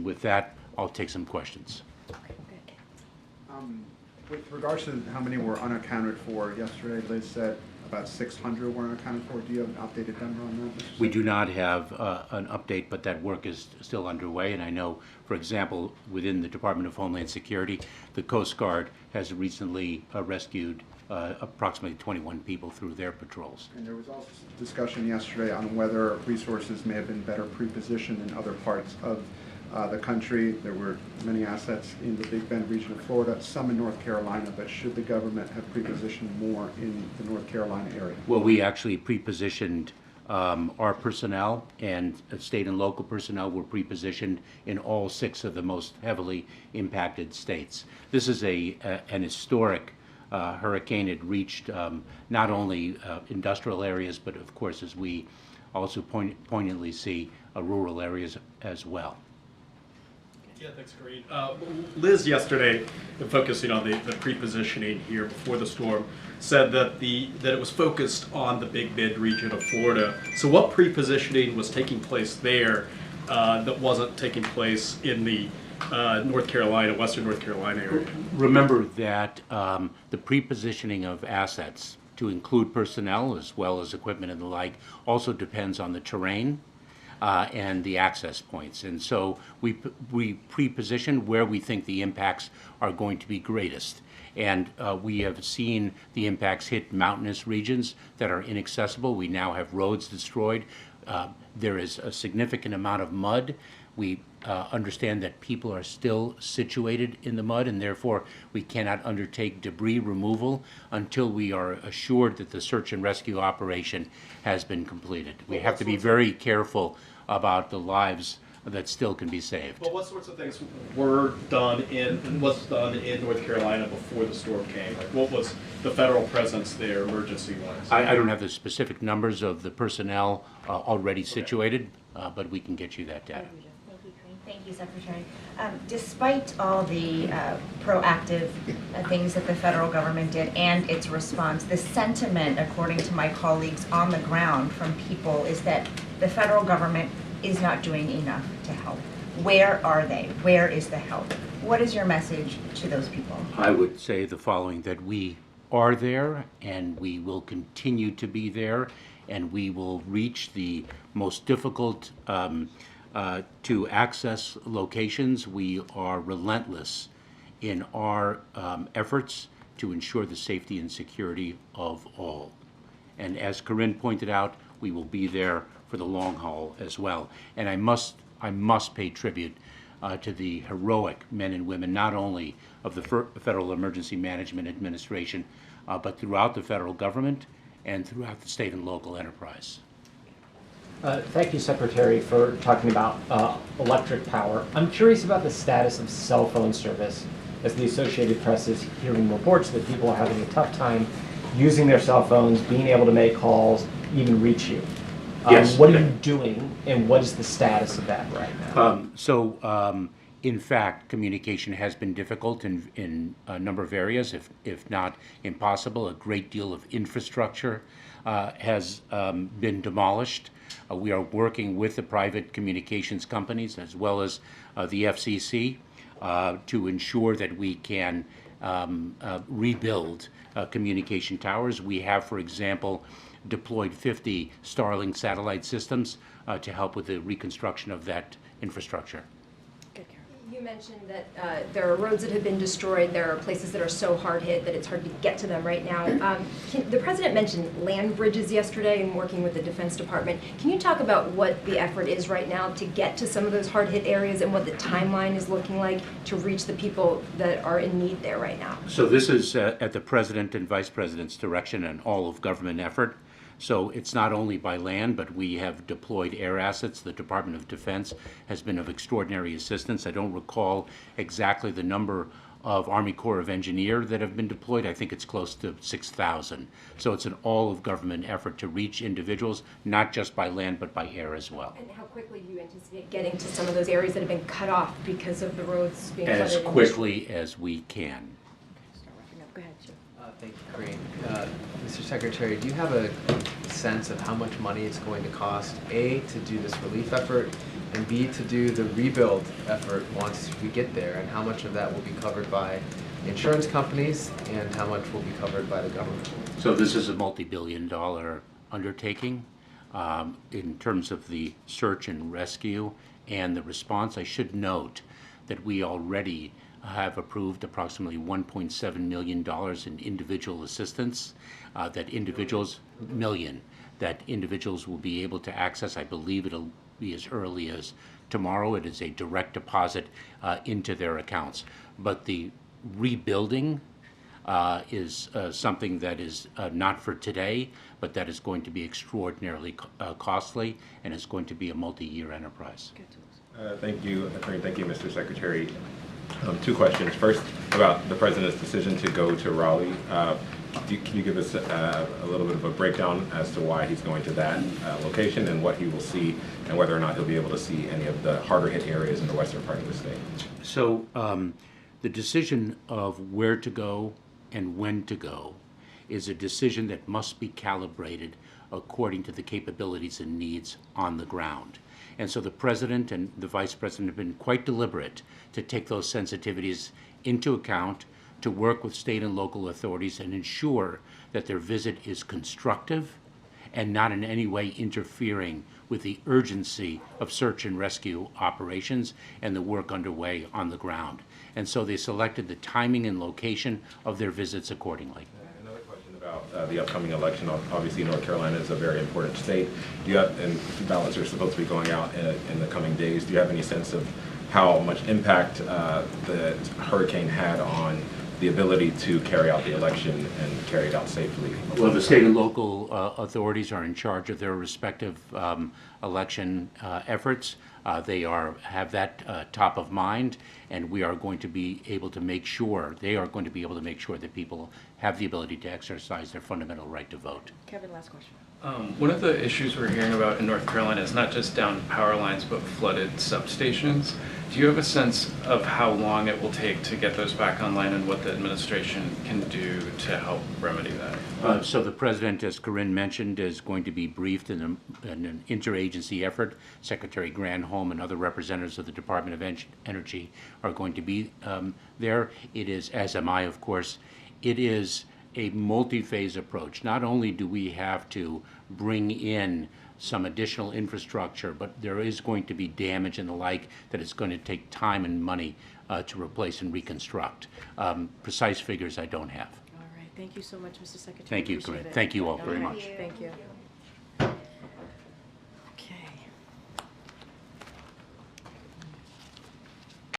with that, I'll take some questions. With regards to how many were unaccounted for, yesterday Liz said about 600 were unaccounted for. Do you have an updated number on that, Mr. We Secretary? do not have an update, but that work is still underway. And I know, for example, within the Department of Homeland Security, the Coast Guard has recently rescued approximately 21 people through their patrols. And there was also discussion yesterday on whether resources may have been better pre-positioned in other parts of the country. There were many assets in the Big Bend region of Florida, some in North Carolina, but should the government have pre-positioned more in the North Carolina area? Well, we actually pre-positioned our personnel, and state and local personnel were pre-positioned in all 6 of the most heavily impacted states. This is an historic hurricane. It reached not only industrial areas, but of course, as we also poignantly see, rural areas as well. Yeah, thanks, Kareem. Liz yesterday, focusing on the pre-positioning here before the storm, said that it was focused on the Big Bend region of Florida. So what pre-positioning was taking place there that wasn't taking place in the North Carolina, Western North Carolina area? Remember that the pre-positioning of assets, to include personnel as well as equipment and the like, also depends on the terrain and the access points. And so we pre-position where we think the impacts are going to be greatest. And we have seen the impacts hit mountainous regions that are inaccessible. We now have roads destroyed. There is a significant amount of mud. We understand that people are still situated in the mud, and therefore we cannot undertake debris removal until we are assured that the search and rescue operation has been completed. We have to be very careful about the lives that still can be saved. Well, what sorts of things were done in North Carolina before the storm came? Like, what was the federal presence there, emergency-wise? I don't have the specific numbers of the personnel already situated, but we can get you that data. Thank you, Secretary. Despite all the proactive things that the federal government did and its response, the sentiment, according to my colleagues on the ground from people, is that the federal government is not doing enough to help. Where are they? Where is the help? What is your message to those people? I would say the following, that we are there and we will continue to be there, and we will reach the most difficult to access locations. We are relentless in our efforts to ensure the safety and security of all. And as Corinne pointed out, we will be there for the long haul as well. And I must pay tribute to the heroic men and women, not only of the Federal Emergency Management Administration, but throughout the federal government and throughout the state and local enterprise. Thank you, Secretary, for talking about electric power. I'm curious about the status of cell phone service, as the Associated Press is hearing reports that people are having a tough time using their cell phones, being able to make calls, even reach you. Yes. What are you doing, and what is the status of that right now? In fact, communication has been difficult in a number of areas, if not impossible. A great deal of infrastructure has been demolished. We are working with the private communications companies as well as the FCC to ensure that we can rebuild communication towers. We have, for example, deployed 50 Starlink satellite systems to help with the reconstruction of that infrastructure. You mentioned that there are roads that have been destroyed. There are places that are so hard hit that it's hard to get to them right now. The President mentioned land bridges yesterday and working with the Defense Department. Can you talk about what the effort is right now to get to some of those hard hit areas and what the timeline is looking like to reach the people that are in need there right now? So this is at the President and Vice President's direction, an all-of-government effort. So it's not only by land, but we have deployed air assets. The Department of Defense has been of extraordinary assistance. I don't recall exactly the number of Army Corps of Engineers that have been deployed. I think it's close to 6,000. So it's an all-of-government effort to reach individuals, not just by land, but by air as well. And how quickly do you anticipate getting to some of those areas that have been cut off because of the roads being flooded? As quickly as we can. Go ahead, Joe. Thank you, Kareem. Mr. Secretary, do you have a sense of how much money it's going to cost, A, to do this relief effort, And B, to do the rebuild effort once we get there, and how much of that will be covered by insurance companies and how much will be covered by the government? So this is a multi-billion-dollar undertaking. In terms of the search and rescue and the response, I should note that we already have approved approximately $1.7 million in individual assistance that individuals will be able to access. I believe it'll be as early as tomorrow. It is a direct deposit into their accounts. But the rebuilding is something that is not for today, but that is going to be extraordinarily costly, and is going to be a multi-year enterprise. Thank you, Attorney. Thank you, Mr. Secretary. Two questions. First, about the President's decision to go to Raleigh. Can you give us a little bit of a breakdown as to why he's going to that location and what he will see, and whether or not he'll be able to see any of the harder hit areas in the western part of the state? So the decision of where to go and when to go is a decision that must be calibrated according to the capabilities and needs on the ground. And so the President and the Vice President have been quite deliberate to take those sensitivities into account, to work with state and local authorities and ensure that their visit is constructive and not in any way interfering with the urgency of search and rescue operations and the work underway on the ground. And so they selected the timing and location of their visits accordingly. Another question about the upcoming election. Obviously, North Carolina is a very important state. Do you have, and ballots are supposed to be going out in the coming days, do you have any sense of how much impact the hurricane had on the ability to carry out the election and carry it out safely? Well, the state and local authorities are in charge of their respective election efforts. They have that top of mind, and we are going to be able to make sure, they are going to be able to make sure that people have the ability to exercise their fundamental right to vote. Kevin, last question. One of the issues we're hearing about in North Carolina is not just downed power lines, but flooded substations. Do you have a sense of how long it will take to get those back online and what the administration can do to help remedy that? So the President, as Corinne mentioned, is going to be briefed in an interagency effort. Secretary Granholm and other representatives of the Department of Energy are going to be there. It is, as am I, of course, it is a multi-phase approach. Not only do we have to bring in some additional infrastructure, but there is going to be damage and the like that it's going to take time and money to replace and reconstruct. Precise figures I don't have. All right. Thank you so much, Mr. Secretary. Thank you, Appreciate Corinne. it. Thank you all very much. Thank you.